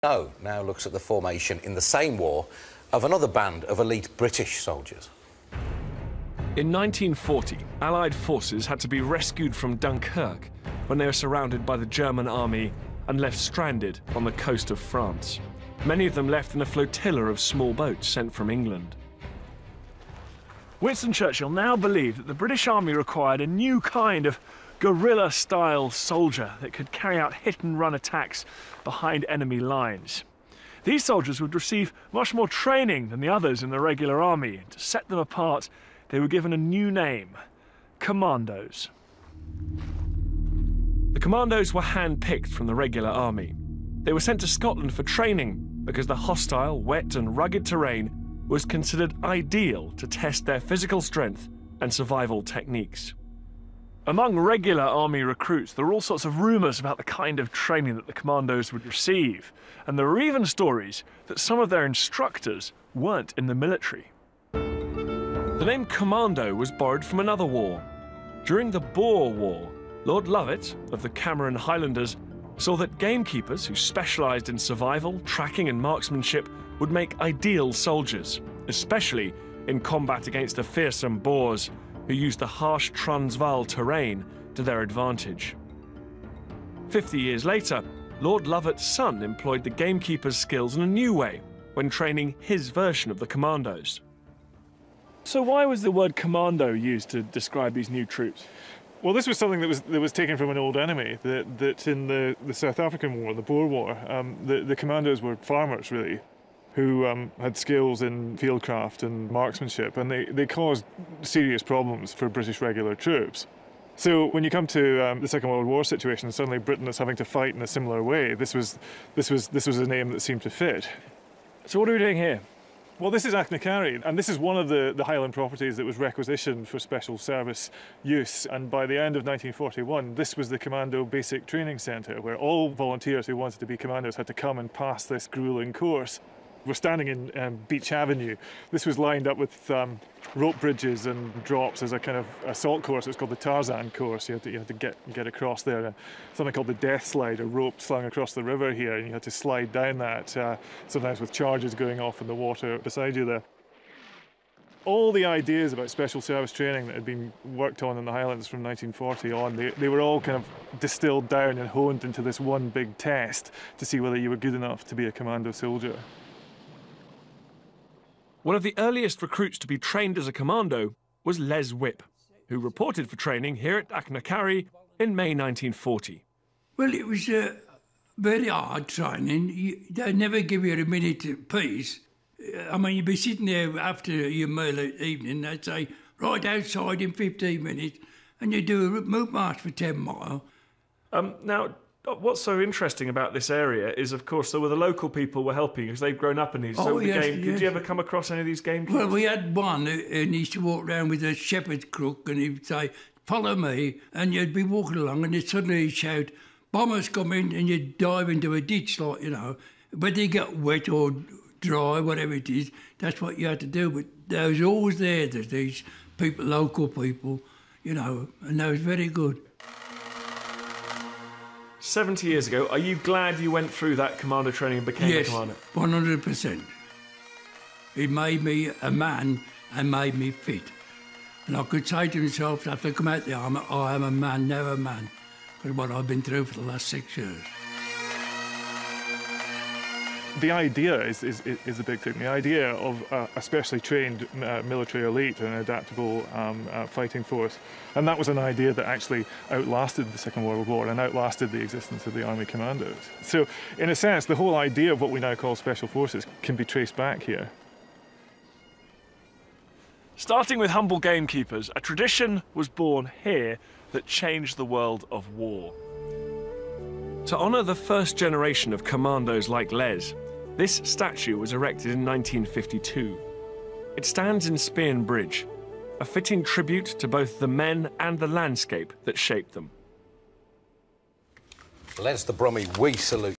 No, now looks at the formation in the same war of another band of elite British soldiers. In 1940, Allied forces had to be rescued from Dunkirk when they were surrounded by the German army and left stranded on the coast of France. Many of them left in a flotilla of small boats sent from England. Winston Churchill now believed that the British Army required a new kind of guerrilla-style soldier that could carry out hit-and-run attacks behind enemy lines. These soldiers would receive much more training than the others in the regular army. To set them apart, they were given a new name: Commandos. The Commandos were hand-picked from the regular army. They were sent to Scotland for training because the hostile, wet and rugged terrain was considered ideal to test their physical strength and survival techniques. Among regular army recruits, there were all sorts of rumours about the kind of training that the Commandos would receive, and there were even stories that some of their instructors weren't in the military. The name Commando was borrowed from another war. During the Boer War, Lord Lovat of the Cameron Highlanders saw that gamekeepers who specialised in survival, tracking and marksmanship would make ideal soldiers, especially in combat against the fearsome Boers who used the harsh Transvaal terrain to their advantage. 50 years later, Lord Lovat's son employed the gamekeeper's skills in a new way when training his version of the Commandos. So why was the word commando used to describe these new troops? Well, this was something that was taken from an old enemy, that in the South African War, the Boer War, the commandos were farmers, really, who had skills in fieldcraft and marksmanship, and they caused serious problems for British regular troops. So when you come to the Second World War situation, suddenly Britain is having to fight in a similar way. This was a name that seemed to fit. So what are we doing here? Well, this is Achnacarry, and this is one of the Highland properties that was requisitioned for special service use. And by the end of 1941, this was the Commando Basic Training Centre, where all volunteers who wanted to be commandos had to come and pass this gruelling course. We're standing in Beach Avenue. This was lined up with rope bridges and drops as a kind of assault course. It's called the Tarzan course. You had to get across there. Something called the death slide, a rope slung across the river here, and you had to slide down that, sometimes with charges going off in the water beside you there. All the ideas about special service training that had been worked on in the Highlands from 1940 on, they were all kind of distilled down and honed into this one big test to see whether you were good enough to be a commando soldier. One of the earliest recruits to be trained as a commando was Les Whip, who reported for training here at Achnacarry in May 1940. Well, it was very hard training. They never give you a minute of peace. I mean, you'd be sitting there after your meal at evening, they'd say, right outside in 15 minutes, and you do a move march for 10 miles. Now, what's so interesting about this area is, of course, there were the local people were helping because they've grown up in these. So did you ever come across any of these gamekeepers? Well, we had one, and he used to walk around with a shepherd's crook, and he'd say, follow me, and you'd be walking along, and then suddenly he'd shout, bombers coming, and you'd dive into a ditch, like, you know. Whether you get wet or dry, whatever it is, that's what you had to do. But they was always there, these people, local people, you know, and they was very good. 70 years ago, are you glad you went through that commando training and became a commander? Yes, 100%. It made me a man and made me fit. And I could say to myself, after I come out the army, I am a man, now a man, because what I've been through for the last 6 years. The idea is the big thing. The idea of a specially trained military elite and an adaptable fighting force. And that was an idea that actually outlasted the Second World War and outlasted the existence of the Army Commandos. So, in a sense, the whole idea of what we now call special forces can be traced back here. Starting with humble gamekeepers, a tradition was born here that changed the world of war. To honour the first generation of commandos like Les, this statue was erected in 1952. It stands in Spearn Bridge, a fitting tribute to both the men and the landscape that shaped them. Les the Brummie, we salute